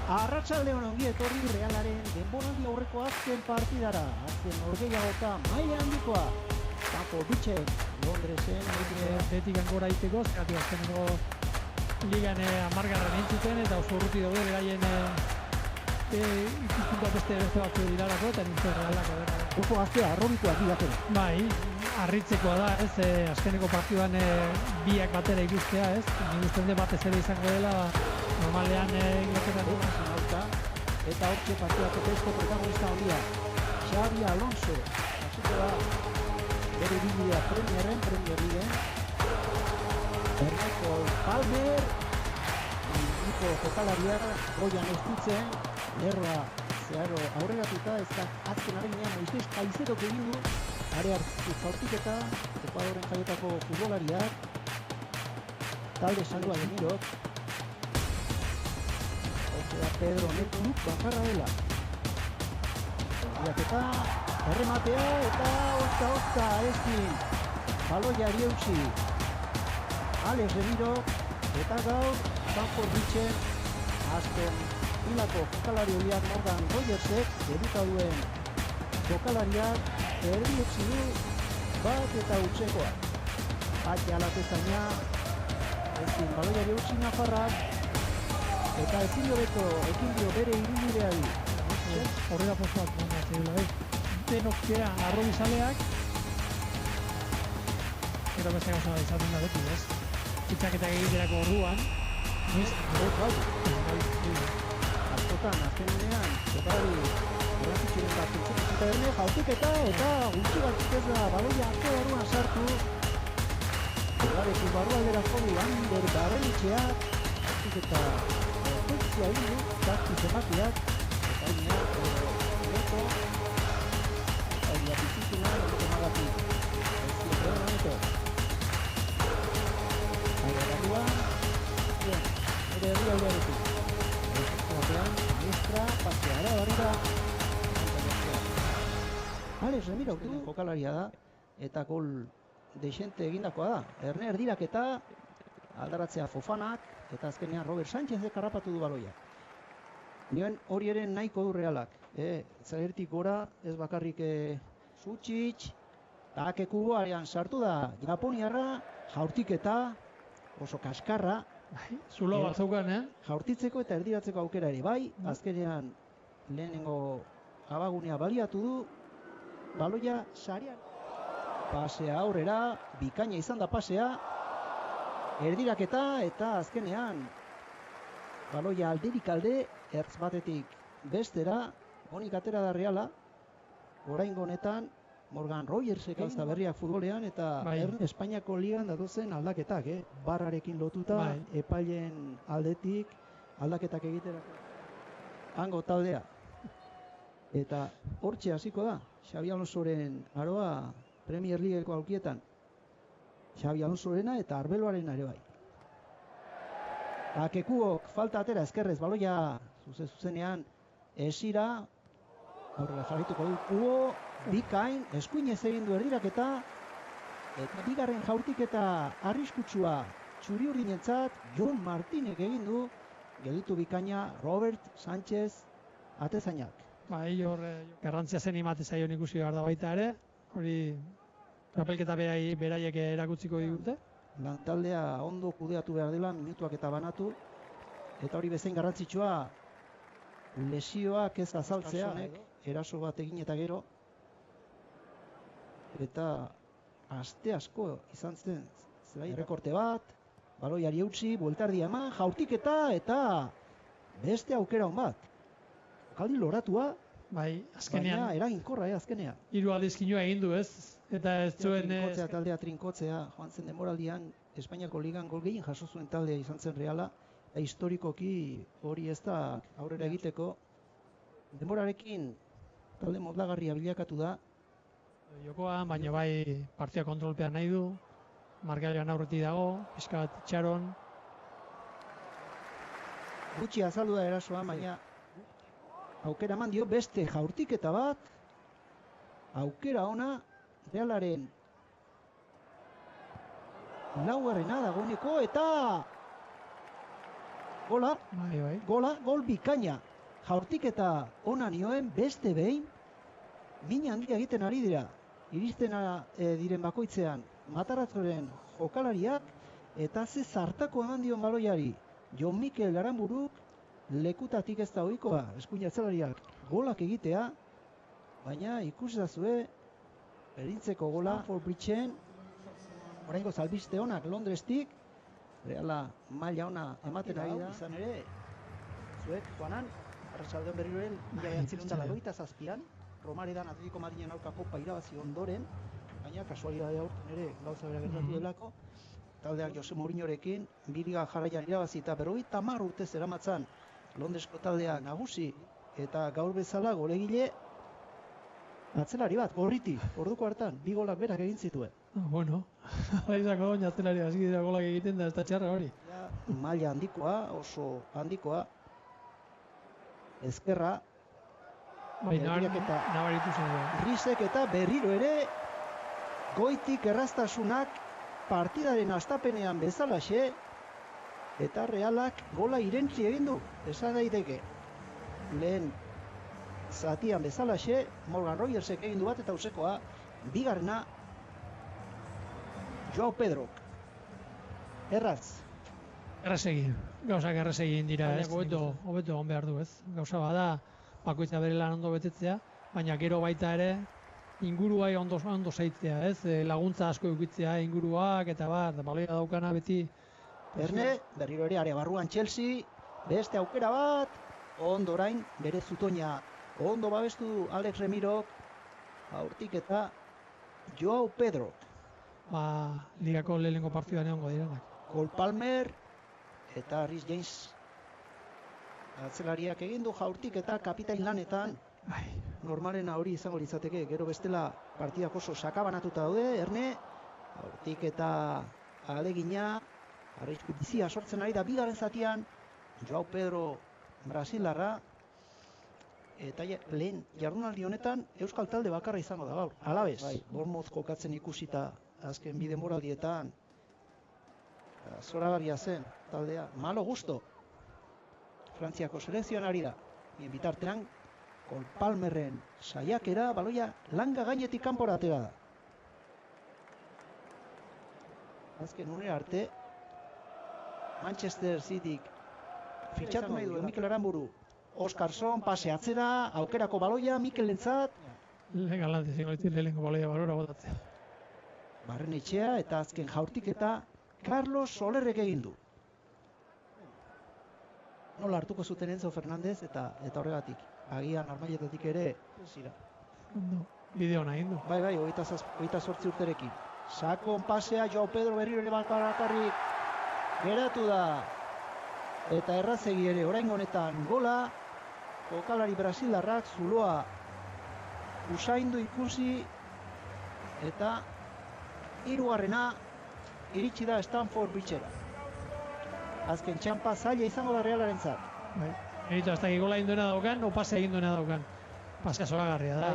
Arratsaldeon ongi etorri Realaren denboraldi aurreko azken partidara. Azken norgehiagoka maila handikoa. Paco Bitxek, Londresen. Betik gangora iteko, zergatik azkeneko ligan amargarran entzuten, eta oso urruti daude beraien ikuspuntua beste batzu diralako, eta nintzen realako. Oso gaztea, arrobikoak dilatera. Bai, harritzekoa da, ez, azkeneko partiduan biak batera ikustea, ez? Nik uste dut batez ere izango dela, normalean inglaterran dut. Eta hortxe partidako beste protagonista handia, Xabi Alonso. Hasiko da, bere bidea Premier League. Ernesto Palmer, niko jokalariak goian estutzen, lerroa zeharo aurreratuta, ez da azken arenean Moises Kaizerok egin du, are hartu zaurtiketa, Ekuadoren jaiotako futbolariak, talde salua Demirok, da Pedro Netuk bakarra dela. Iraketa, errematea eta ozka ezin. Baloia eutsi. Alex Remiro eta gaur Paco Bitxek Aston Villako jokalari horiak Morgan Rogersek debuta duen jokalariak erdietsi du bat eta utzekoa. Ate alatezaina ezin baloia eutsi Nafarrak eta ezin hobeto ekin dio bere ibilbideari. Horrela postuak zegoela, denokea arrobizaleak, gero beste gauza bat izaten da beti, ez? Itxaketak egiterako orduan, ez? Askotan, azkenean, jokalari garrantzitsuren bat pentsatzen erne, jautiketa eta gutxi batzuk ez da baloia arte barruan sartu. Jokarekin barrualdera jodu Ander Barrenetxeak, jautiketa pozizioa egin du, zazpi zemakiak, eta hainean, Neto, eta hainean bizituna, Neto magatik. Aire barruan, ere herrialdearekin. Batean, maestra, paseara, barrera. Alex Remiro jokalaria da, eta gol deixente egindakoa da. Erne erdiraketa, aldaratzea Fofanak, eta azkenean Robert Sánchezek harrapatu du baloia. Nioen hori ere nahiko du Realak. Zagertik gora, ez bakarrik Sutsic, Takeku arean sartu da Japoniarra, jaurtiketa, oso kaskarra. Zulo bat zaukan, Jaurtitzeko eta erdiratzeko aukera ere, bai, azkenean lehenengo abagunea baliatu du, baloia sarean. Pasea aurrera, bikaina izan da pasea, erdiraketa eta azkenean baloia alderik alde, ertz batetik bestera, honik atera da Reala, oraingo honetan Morgan Rogersek azta berriak futbolean eta Espainiako ligan datozen aldaketak, barrarekin lotuta, epailen aldetik aldaketak egiterako. Hango taldea. Eta hortxe hasiko da, Xabi Alonsoren aroa Premier Leagueko aukietan. Xabi Alonsorena eta Arbeloaren ere bai. Takekuok falta atera eskerrez, baloia zuzenean esira, aurrera jarrituko du Kuo, bikain, eskuinez egin du erdiraketa, eta bigarren jaurtiketa arriskutsua txuri urdinentzat, Jon Martinek egin du, gelditu bikaina Robert Sánchez atezainak. Bai, hor garrantzia zen imate zaion ikusi behar da baita ere, hori txapelketa beraiek erakutziko digute. Lantaldea ondo kudeatu behar dela, minutuak eta banatu, eta hori bezain garrantzitsua lesioak ez azaltzea, eraso bat egin eta gero, eta aste asko izan zen errekorte bat, baloiari eutsi, bueltardia eman, jaurtiketa eta beste aukera hon bat. Jokaldi loratua, baina eraginkorra azkenean. Hiru aldizkinua egin du, ez? Eta ez zuen... Taldea trinkotzea, joan zen demoraldian, Espainiako ligan gol gehien jaso zuen taldea izan zen Reala, eta historikoki hori ez da aurrera egiteko. Demorarekin talde modlagarria bilakatu da. Jokoa, baina bai partia kontrolpean nahi du, markagailuan aurretik dago, pixka bat itxaron. Gutxi azaldu da erasoa, baina aukera eman dio beste jaurtiketa bat, aukera ona Realaren laugarrena dagoeneko eta Gola, Bai. gol bikaina. Jaurtiketa ona nioen beste behin, min handia egiten ari dira. Iristen diren bakoitzean, Mataratzoren jokalariak, eta ze zartako eman dion baloiari. Jon Mikel Aranburuk, lekutatik ez da ohikoa, eskuin atzelariak golak egitea, baina ikusazue, berintzeko gola, Stamford Bridgeen, oraingo albiste onak Londrestik, Reala maila ona ematen ari da. Izan ere, zuek, Juanan, arratsaldeon berriro ere, 1987an, Romaridan Atletico Madrilen aurkako irabazi ondoren, baina kasualitatea aurten ere gauza bera gertatu delako, taldeak Jose Mourinhorekin, biriga jarraian irabazi eta 50 urte zeramatzan Londresko taldeak nagusi eta gaur bezala golegile atzelari bat, Gorriti, orduko hartan, 2 golak berak egin zituen. Bueno, izako atzelari hasi dira golak egiten da ez da txarra hori. Maila handikoa, oso handikoa, ezkerra, nabaritu zen. Risek eta berriro ere goitik erraztasunak partidaren hastapenean bezalaxe eta Realak gola irentzi egin du, esan daiteke. Lehen zatian bezalaxe, Morgan Rogersek egin du bat eta usekoa, bigarrena Joao Pedrok. Erraz. Gauzak erraz egin dira, ez? Hobeto on behar du, ez? Gauza bada, bakoitza bere lan ondo betetzea, baina gero baita ere ingurua ondo zaitzea, ez? Laguntza asko eukitzea inguruak eta baloia daukana beti. Erne, berriro ere area barruan Chelsea, beste aukera bat, ondo orain bere zutoina ondo babestu du Alex Remirok, aurtik eta Joao Pedro. Ligako lehenengo partiduan egongo direnak. Cole Palmer eta Rhys James atzelariak egin du jaurtik eta kapitain lanetan. Normalena hori izango litzateke, gero bestela partidak oso sakabanatuta daude, Erne, aurtik eta alegina, arrisku bizia sortzen ari da bigarren zatian, Joao Pedro Brasilarra, eta lehen jardunaldi honetan Euskal talde bakarra izango da gaur, Alabez, Bournemouth kokatzen ikusita azken bi denboraldietan, zoragarria zen taldea, malo gusto, Frantziako selekzioan ari da, bitartean, Cole Palmerren saiakera, baloia langa gainetik kanpora atera da. Azken unera arte, Manchester Cityk fitxatu nahi du Mikel Aranburu. Oskarson, pase atzera, aukerako baloia, Mikelentzat. Galante zingo ditu lehenengo baloia balora botatzea. Barrenetxea eta azken jaurtik eta Carlos Solerrek egin du. Nola hartuko zuten Enzo Fernandez eta horregatik. Agian armailetatik ere zira. Bideo nahi du. Bai, 28 urterekin. Sakon pasea, Joao Pedro berriro ere bakarrik geratu da. Eta errazegi ere oraingo honetan gola. Jokalari brasilarrak zuloa usaindu ikusi. Eta hirugarrena iritsi da Stamford Bridgera. Azken txampa zaila izango da Realarentzat. Bai. Eta hasta que gola egin duena daukan, o pase egin duena daukan. Pasea zoragarria da.